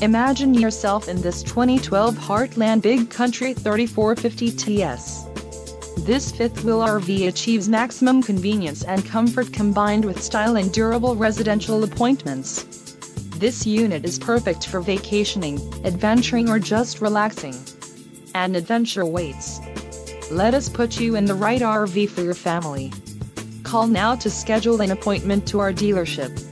Imagine yourself in this 2012 Heartland Big Country 3450 TS. This fifth-wheel RV achieves maximum convenience and comfort combined with style and durable residential appointments. This unit is perfect for vacationing, adventuring or just relaxing. An adventure waits. Let us put you in the right RV for your family. Call now to schedule an appointment to our dealership.